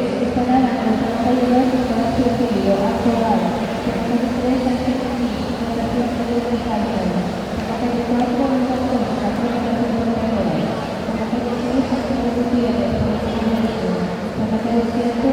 estará en el 32 espacio Julio, aprobado. 73 al 105, votación por el despacho. 74 en control, aprueba la propuesta. 76 al 107, por el 78. 77